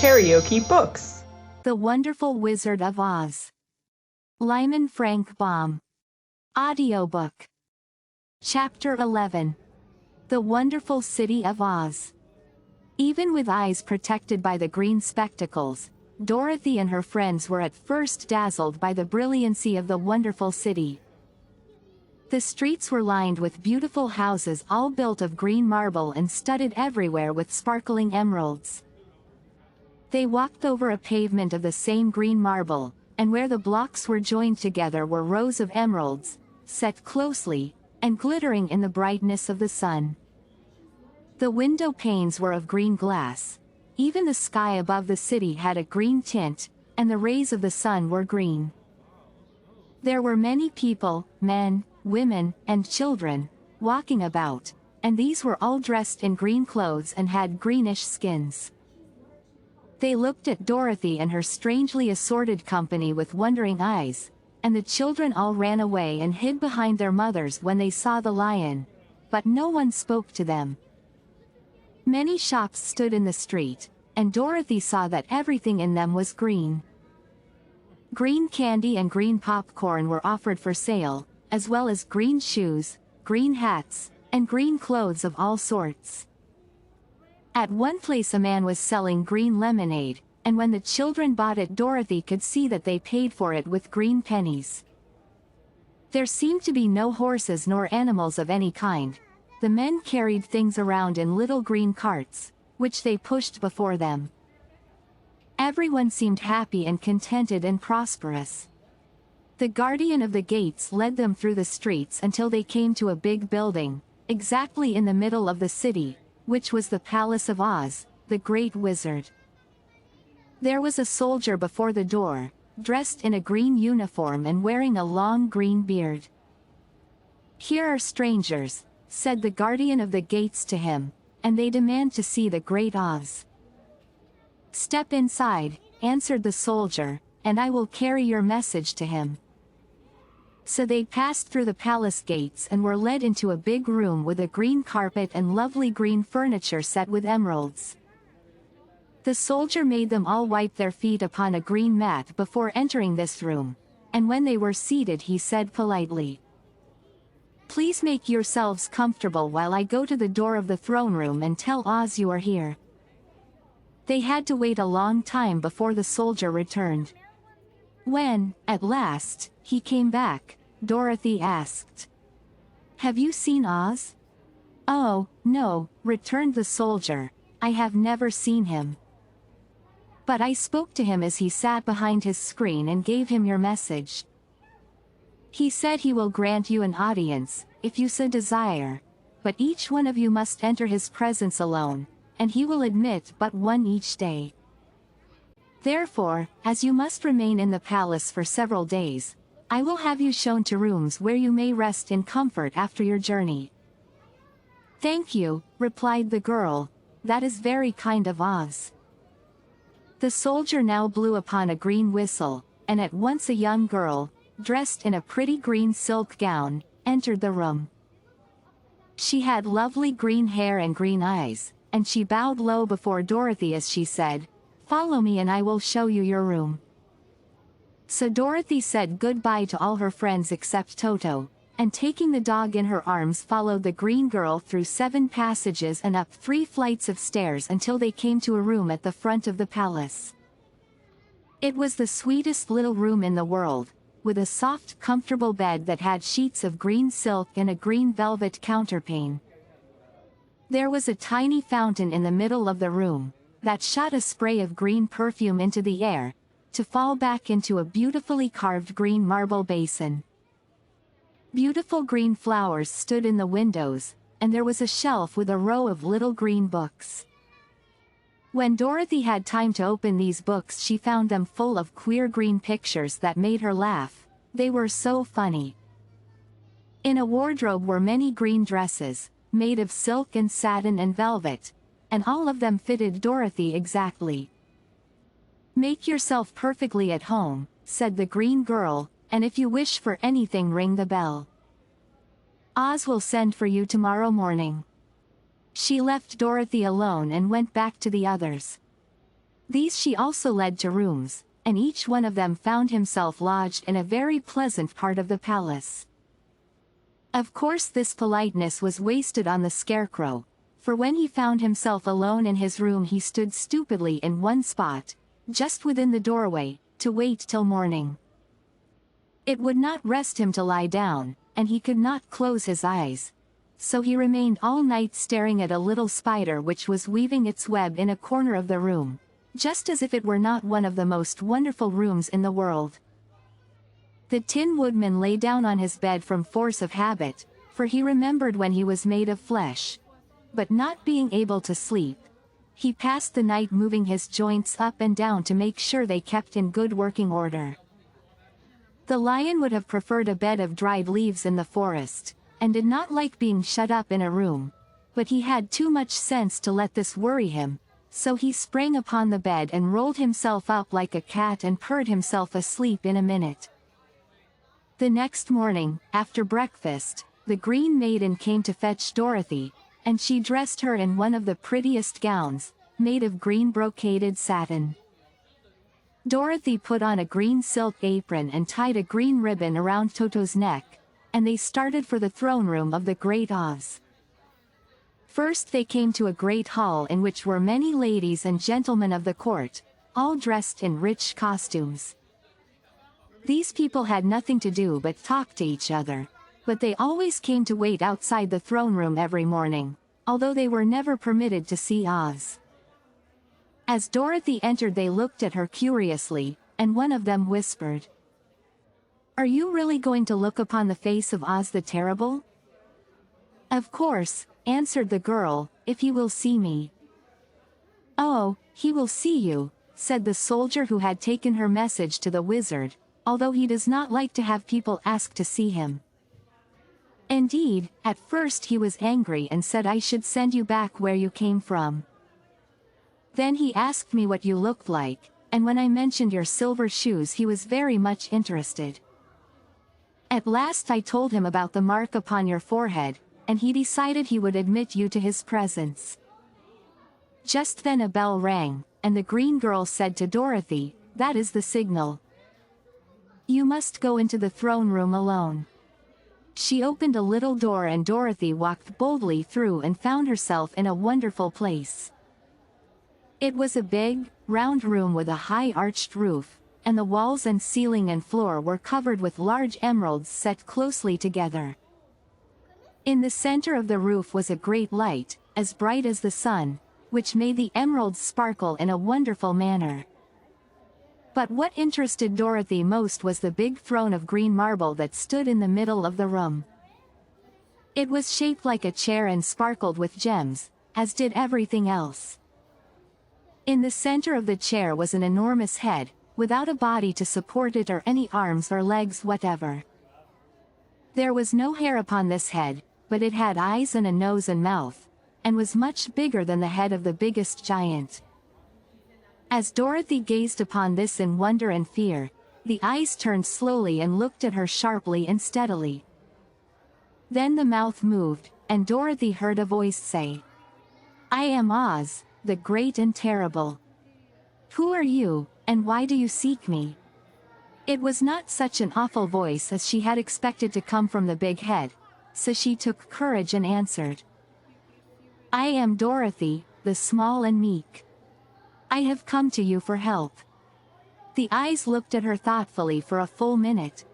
KaraokeBooks. The Wonderful Wizard of Oz. Lyman Frank Baum. Audiobook. Chapter 11. The Wonderful City of Oz. Even with eyes protected by the green spectacles, Dorothy and her friends were at first dazzled by the brilliancy of the wonderful city. The streets were lined with beautiful houses all built of green marble and studded everywhere with sparkling emeralds. They walked over a pavement of the same green marble, and where the blocks were joined together were rows of emeralds, set closely, and glittering in the brightness of the sun. The window panes were of green glass. Even the sky above the city had a green tint, and the rays of the sun were green. There were many people, men, women, and children, walking about, and these were all dressed in green clothes and had greenish skins. They looked at Dorothy and her strangely assorted company with wondering eyes, and the children all ran away and hid behind their mothers when they saw the lion, but no one spoke to them. Many shops stood in the street, and Dorothy saw that everything in them was green. Green candy and green popcorn were offered for sale, as well as green shoes, green hats, and green clothes of all sorts. At one place a man was selling green lemonade, and when the children bought it, Dorothy could see that they paid for it with green pennies. There seemed to be no horses nor animals of any kind. The men carried things around in little green carts, which they pushed before them. Everyone seemed happy and contented and prosperous. The guardian of the gates led them through the streets until they came to a big building, exactly in the middle of the city, which was the Palace of Oz, the Great Wizard. There was a soldier before the door, dressed in a green uniform and wearing a long green beard. "Here are strangers," said the guardian of the gates to him, "and they demand to see the Great Oz." "Step inside," answered the soldier, "and I will carry your message to him." So they passed through the palace gates and were led into a big room with a green carpet and lovely green furniture set with emeralds. The soldier made them all wipe their feet upon a green mat before entering this room, and when they were seated he said politely, "Please make yourselves comfortable while I go to the door of the throne room and tell Oz you are here." They had to wait a long time before the soldier returned. When, at last, he came back, Dorothy asked, "Have you seen Oz?" "Oh, no," returned the soldier, "I have never seen him. But I spoke to him as he sat behind his screen and gave him your message. He said he will grant you an audience, if you so desire, but each one of you must enter his presence alone, and he will admit but one each day. Therefore, as you must remain in the palace for several days, I will have you shown to rooms where you may rest in comfort after your journey." "Thank you," replied the girl, "that is very kind of Oz." The soldier now blew upon a green whistle, and at once a young girl, dressed in a pretty green silk gown, entered the room. She had lovely green hair and green eyes, and she bowed low before Dorothy as she said, "Follow me and I will show you your room." So Dorothy said goodbye to all her friends except Toto, and taking the dog in her arms followed the green girl through 7 passages and up 3 flights of stairs until they came to a room at the front of the palace. It was the sweetest little room in the world, with a soft comfortable bed that had sheets of green silk and a green velvet counterpane. There was a tiny fountain in the middle of the room, that shot a spray of green perfume into the air, to fall back into a beautifully carved green marble basin. Beautiful green flowers stood in the windows, and there was a shelf with a row of little green books. When Dorothy had time to open these books she found them full of queer green pictures that made her laugh, they were so funny. In a wardrobe were many green dresses, made of silk and satin and velvet, and all of them fitted Dorothy exactly. "Make yourself perfectly at home," said the green girl, "and if you wish for anything ring the bell. Oz will send for you tomorrow morning." She left Dorothy alone and went back to the others. These she also led to rooms, and each one of them found himself lodged in a very pleasant part of the palace. Of course this politeness was wasted on the Scarecrow, for when he found himself alone in his room he stood stupidly in one spot, just within the doorway, to wait till morning. It would not rest him to lie down, and he could not close his eyes, so he remained all night staring at a little spider which was weaving its web in a corner of the room, just as if it were not one of the most wonderful rooms in the world. The Tin Woodman lay down on his bed from force of habit, for he remembered when he was made of flesh. But not being able to sleep, he passed the night moving his joints up and down to make sure they kept in good working order. The lion would have preferred a bed of dried leaves in the forest, and did not like being shut up in a room, but he had too much sense to let this worry him, so he sprang upon the bed and rolled himself up like a cat and purred himself asleep in a minute. The next morning, after breakfast, the Green Maiden came to fetch Dorothy, and she dressed her in one of the prettiest gowns, made of green brocaded satin. Dorothy put on a green silk apron and tied a green ribbon around Toto's neck, and they started for the throne room of the Great Oz. First they came to a great hall in which were many ladies and gentlemen of the court, all dressed in rich costumes. These people had nothing to do but talk to each other, but they always came to wait outside the throne room every morning, although they were never permitted to see Oz. As Dorothy entered they looked at her curiously, and one of them whispered, "Are you really going to look upon the face of Oz the Terrible?" "Of course," answered the girl, "if he will see me." "Oh, he will see you," said the soldier who had taken her message to the wizard, although he does not like to have people ask to see him. Indeed, at first he was angry and said I should send you back where you came from. Then he asked me what you looked like, and when I mentioned your silver shoes he was very much interested. At last I told him about the mark upon your forehead, and he decided he would admit you to his presence. Just then a bell rang, and the green girl said to Dorothy, "That is the signal. You must go into the throne room alone." She opened a little door and Dorothy walked boldly through and found herself in a wonderful place. It was a big, round room with a high arched roof, and the walls and ceiling and floor were covered with large emeralds set closely together. In the center of the roof was a great light, as bright as the sun, which made the emeralds sparkle in a wonderful manner. But what interested Dorothy most was the big throne of green marble that stood in the middle of the room. It was shaped like a chair and sparkled with gems, as did everything else. In the center of the chair was an enormous head, without a body to support it or any arms or legs whatever. There was no hair upon this head, but it had eyes and a nose and mouth, and was much bigger than the head of the biggest giant. As Dorothy gazed upon this in wonder and fear, the eyes turned slowly and looked at her sharply and steadily. Then the mouth moved, and Dorothy heard a voice say, "I am Oz, the Great and Terrible. Who are you, and why do you seek me?" It was not such an awful voice as she had expected to come from the big head, so she took courage and answered, "I am Dorothy, the small and meek. I have come to you for help." The eyes looked at her thoughtfully for a full minute.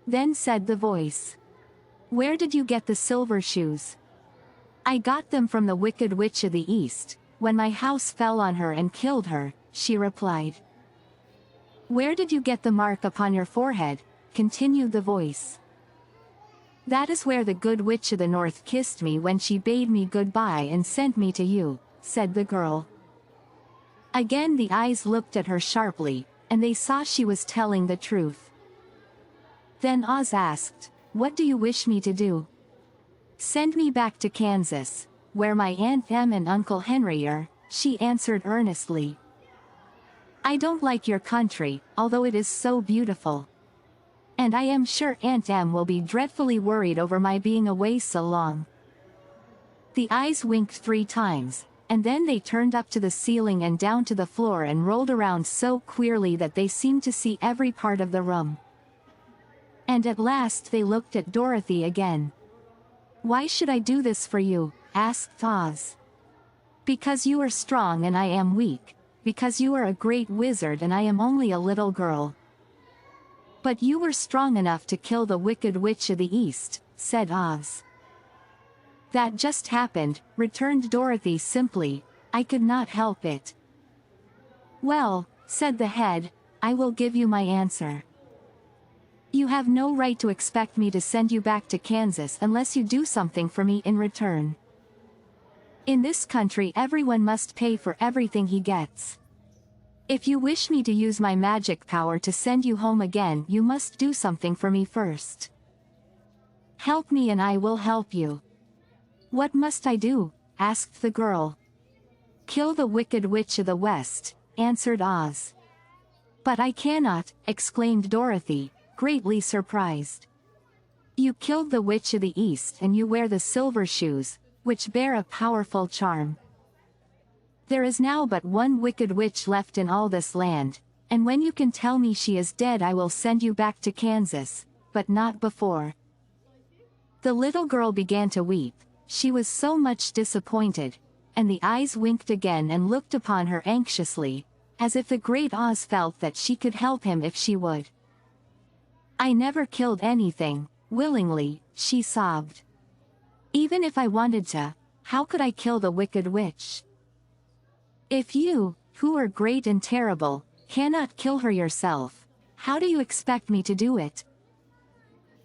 Then said the voice, "Where did you get the silver shoes?" "I got them from the Wicked Witch of the East, when my house fell on her and killed her," she replied. "Where did you get the mark upon your forehead?" continued the voice. "That is where the Good Witch of the North kissed me when she bade me goodbye and sent me to you," said the girl. Again the eyes looked at her sharply, and they saw she was telling the truth. Then Oz asked, "What do you wish me to do?" "Send me back to Kansas, where my Aunt Em and Uncle Henry are," she answered earnestly. "I don't like your country, although it is so beautiful. And I am sure Aunt Em will be dreadfully worried over my being away so long." The eyes winked 3 times, and then they turned up to the ceiling and down to the floor and rolled around so queerly that they seemed to see every part of the room. And at last they looked at Dorothy again. "Why should I do this for you?" asked Oz. "Because you are strong and I am weak, because you are a great wizard and I am only a little girl." "But you were strong enough to kill the Wicked Witch of the East," said Oz. "That just happened," returned Dorothy simply. "I could not help it." "Well," said the head, "I will give you my answer. You have no right to expect me to send you back to Kansas unless you do something for me in return. In this country everyone must pay for everything he gets. If you wish me to use my magic power to send you home again, you must do something for me first. Help me and I will help you." "What must I do?" asked the girl. "Kill the Wicked Witch of the West," answered Oz. "But I cannot," exclaimed Dorothy, greatly surprised. "You killed the Witch of the East and you wear the silver shoes, which bear a powerful charm. There is now but one Wicked Witch left in all this land, and when you can tell me she is dead I will send you back to Kansas, but not before." The little girl began to weep. She was so much disappointed, and the eyes winked again and looked upon her anxiously, as if the great Oz felt that she could help him if she would. "I never killed anything, willingly," she sobbed. "Even if I wanted to, how could I kill the Wicked Witch? If you, who are great and terrible, cannot kill her yourself, how do you expect me to do it?"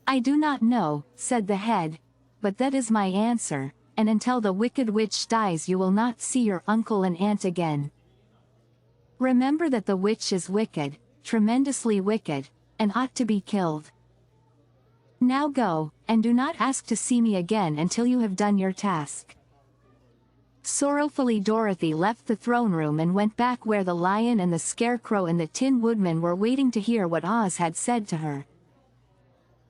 "I do not know," said the head, "but that is my answer, and until the Wicked Witch dies you will not see your uncle and aunt again. Remember that the witch is wicked, tremendously wicked, and ought to be killed. Now go, and do not ask to see me again until you have done your task." Sorrowfully Dorothy left the throne room and went back where the lion and the scarecrow and the Tin Woodman were waiting to hear what Oz had said to her.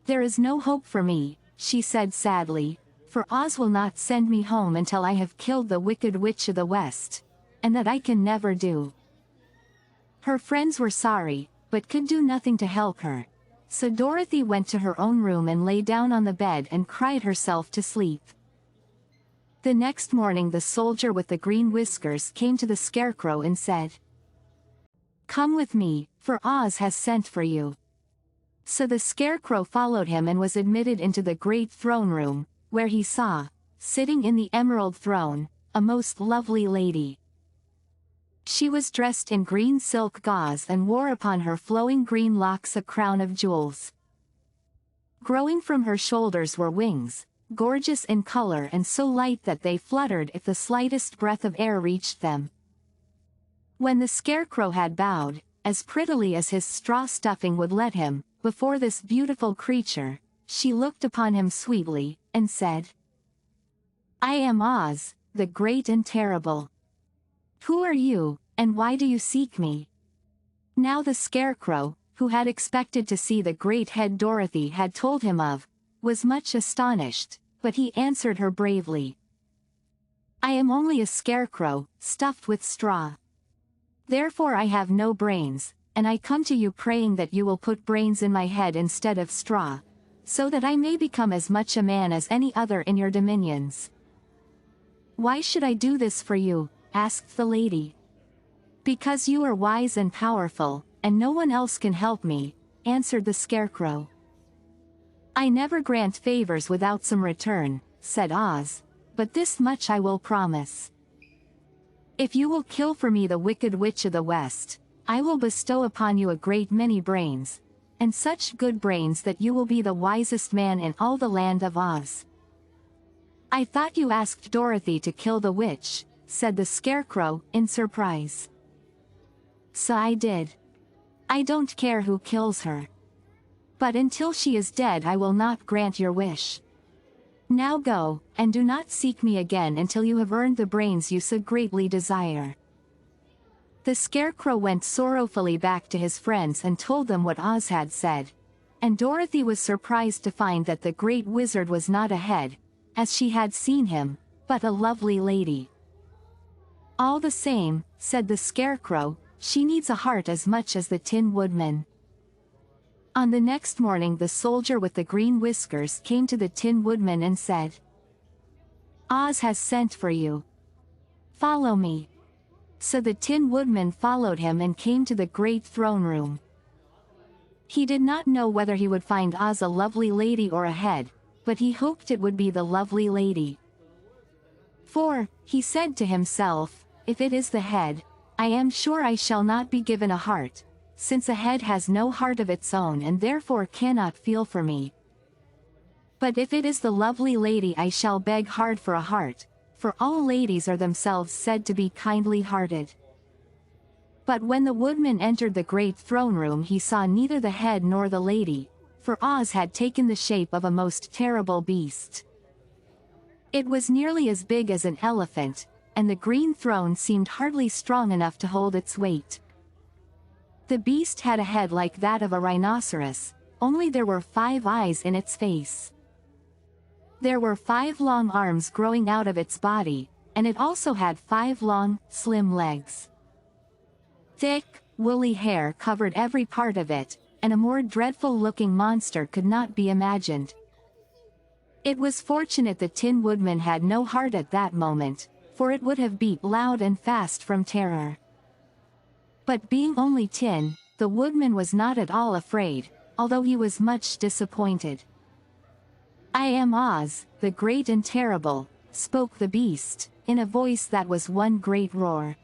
"There is no hope for me," she said sadly, "for Oz will not send me home until I have killed the Wicked Witch of the West, and that I can never do." Her friends were sorry, but could do nothing to help her, so Dorothy went to her own room and lay down on the bed and cried herself to sleep. The next morning the soldier with the green whiskers came to the scarecrow and said, "Come with me, for Oz has sent for you." So the scarecrow followed him and was admitted into the great throne room, where he saw, sitting in the emerald throne, a most lovely lady. She was dressed in green silk gauze and wore upon her flowing green locks a crown of jewels. Growing from her shoulders were wings, gorgeous in color and so light that they fluttered if the slightest breath of air reached them. When the scarecrow had bowed, as prettily as his straw stuffing would let him, before this beautiful creature, she looked upon him sweetly, and said, "I am Oz, the great and terrible. Who are you, and why do you seek me?" Now the scarecrow, who had expected to see the great head Dorothy had told him of, was much astonished, but he answered her bravely, "I am only a scarecrow, stuffed with straw. Therefore I have no brains, and I come to you praying that you will put brains in my head instead of straw, so that I may become as much a man as any other in your dominions." "Why should I do this for you?" asked the lady. "Because you are wise and powerful, and no one else can help me," answered the scarecrow. "I never grant favors without some return," said Oz, "but this much I will promise. If you will kill for me the Wicked Witch of the West, I will bestow upon you a great many brains, and such good brains that you will be the wisest man in all the land of Oz." "I thought you asked Dorothy to kill the witch," said the scarecrow, in surprise. "So I did. I don't care who kills her. But until she is dead I will not grant your wish. Now go, and do not seek me again until you have earned the brains you so greatly desire." The scarecrow went sorrowfully back to his friends and told them what Oz had said, and Dorothy was surprised to find that the great wizard was not a head, as she had seen him, but a lovely lady. All the same, said the Scarecrow, she needs a heart as much as the Tin Woodman. On the next morning the soldier with the green whiskers came to the Tin Woodman and said, Oz has sent for you. Follow me. So the Tin Woodman followed him and came to the great throne room. He did not know whether he would find Oz a lovely lady or a head, but he hoped it would be the lovely lady. For, he said to himself, if it is the head, I am sure I shall not be given a heart, since a head has no heart of its own and therefore cannot feel for me. But if it is the lovely lady I shall beg hard for a heart, for all ladies are themselves said to be kindly-hearted. But when the woodman entered the great throne room he saw neither the head nor the lady, for Oz had taken the shape of a most terrible beast. It was nearly as big as an elephant, and the green throne seemed hardly strong enough to hold its weight. The beast had a head like that of a rhinoceros, only there were 5 eyes in its face. There were 5 long arms growing out of its body, and it also had 5 long, slim legs. Thick, woolly hair covered every part of it, and a more dreadful-looking monster could not be imagined. It was fortunate the Tin Woodman had no heart at that moment, for it would have beat loud and fast from terror. But being only tin, the woodman was not at all afraid, although he was much disappointed. I am Oz, the great and terrible, spoke the beast, in a voice that was one great roar.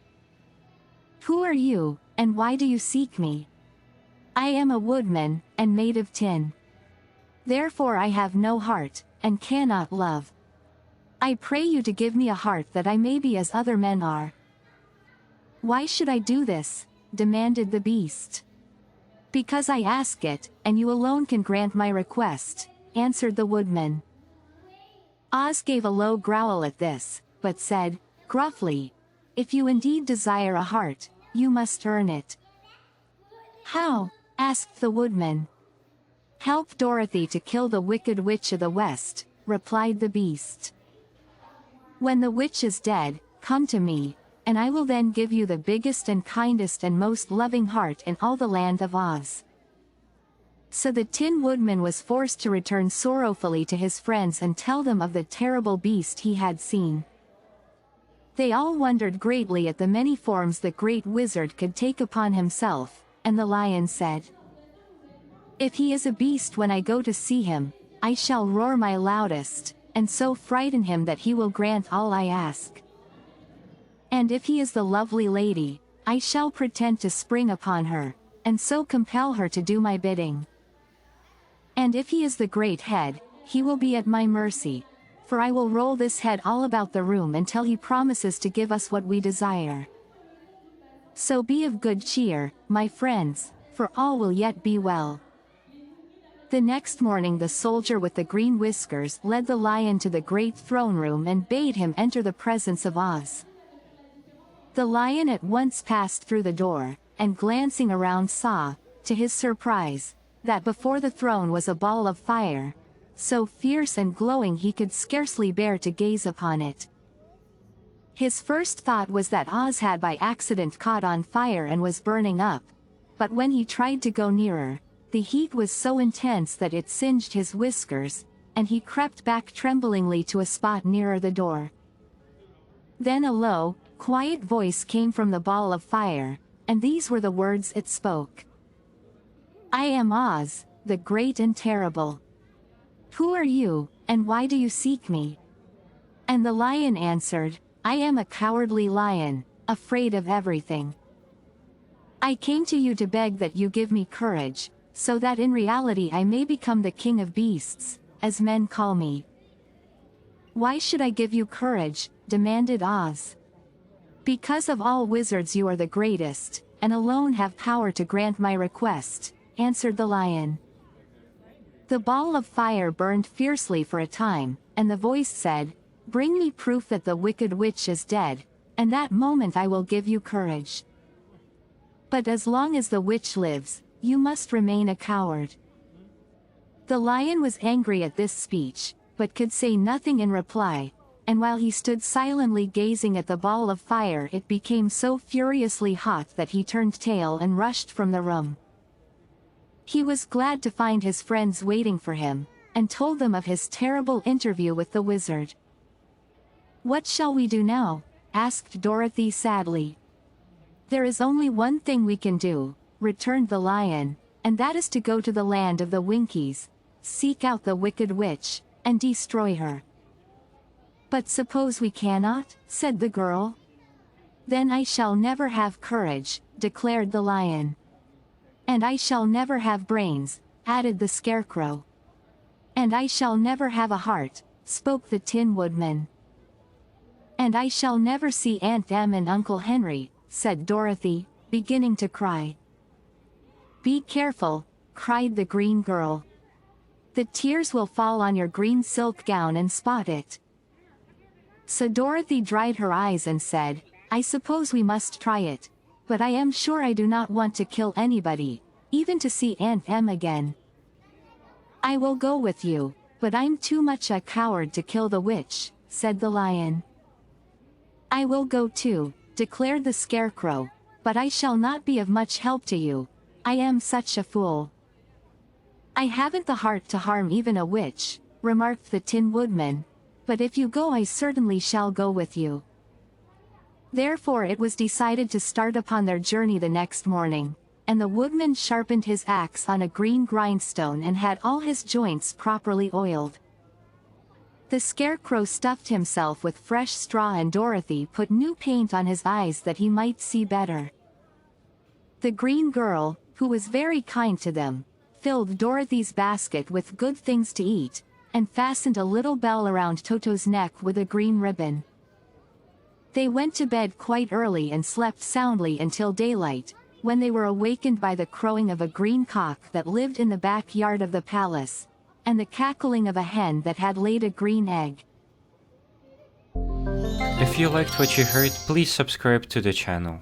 Who are you, and why do you seek me? I am a woodman, and made of tin. Therefore I have no heart, and cannot love. I pray you to give me a heart that I may be as other men are. Why should I do this? Demanded the beast. Because I ask it, and you alone can grant my request, answered the woodman. Oz gave a low growl at this, but said, gruffly, if you indeed desire a heart, you must earn it. How? Asked the woodman. Help Dorothy to kill the Wicked Witch of the West, replied the beast. When the witch is dead, come to me, and I will then give you the biggest and kindest and most loving heart in all the land of Oz. So the Tin Woodman was forced to return sorrowfully to his friends and tell them of the terrible beast he had seen. They all wondered greatly at the many forms the great wizard could take upon himself, and the lion said, if he is a beast when I go to see him, I shall roar my loudest, and so frighten him that he will grant all I ask. And if he is the lovely lady, I shall pretend to spring upon her, and so compel her to do my bidding. And if he is the great head, he will be at my mercy, for I will roll this head all about the room until he promises to give us what we desire. So be of good cheer, my friends, for all will yet be well. The next morning the soldier with the green whiskers led the lion to the great throne room and bade him enter the presence of Oz. The lion at once passed through the door, and glancing around saw, to his surprise, that before the throne was a ball of fire, so fierce and glowing he could scarcely bear to gaze upon it. His first thought was that Oz had by accident caught on fire and was burning up, but when he tried to go nearer, the heat was so intense that it singed his whiskers, and he crept back tremblingly to a spot nearer the door. Then a low, quiet voice came from the ball of fire, and these were the words it spoke. I am Oz, the great and terrible. Who are you, and why do you seek me? And the lion answered, I am a cowardly lion, afraid of everything. I came to you to beg that you give me courage, so that in reality I may become the king of beasts, as men call me. Why should I give you courage? Demanded Oz. Because of all wizards you are the greatest, and alone have power to grant my request, answered the lion. The ball of fire burned fiercely for a time, and the voice said, bring me proof that the Wicked Witch is dead, and that moment I will give you courage. But as long as the witch lives, you must remain a coward. The lion was angry at this speech, but could say nothing in reply, and while he stood silently gazing at the ball of fire, it became so furiously hot that he turned tail and rushed from the room. He was glad to find his friends waiting for him, and told them of his terrible interview with the wizard. "What shall we do now?" asked Dorothy sadly. "There is only one thing we can do," returned the lion, "and that is to go to the land of the Winkies, seek out the wicked witch, and destroy her." "But suppose we cannot?" said the girl. "Then I shall never have courage," declared the lion. "And I shall never have brains," added the scarecrow. "And I shall never have a heart," spoke the Tin Woodman. "And I shall never see Aunt Em and Uncle Henry," said Dorothy, beginning to cry. "Be careful," cried the green girl. "The tears will fall on your green silk gown and spot it." So Dorothy dried her eyes and said, "I suppose we must try it, but I am sure I do not want to kill anybody, even to see Aunt Em again." "I will go with you, but I'm too much a coward to kill the witch," said the lion. "I will go too," declared the scarecrow, "but I shall not be of much help to you. I am such a fool." "I haven't the heart to harm even a witch," remarked the Tin Woodman, "but if you go I certainly shall go with you." Therefore it was decided to start upon their journey the next morning, and the woodman sharpened his axe on a green grindstone and had all his joints properly oiled. The scarecrow stuffed himself with fresh straw and Dorothy put new paint on his eyes that he might see better. The green girl, who was very kind to them, filled Dorothy's basket with good things to eat, and fastened a little bell around Toto's neck with a green ribbon. They went to bed quite early and slept soundly until daylight, when they were awakened by the crowing of a green cock that lived in the backyard of the palace, and the cackling of a hen that had laid a green egg. If you liked what you heard, please subscribe to the channel.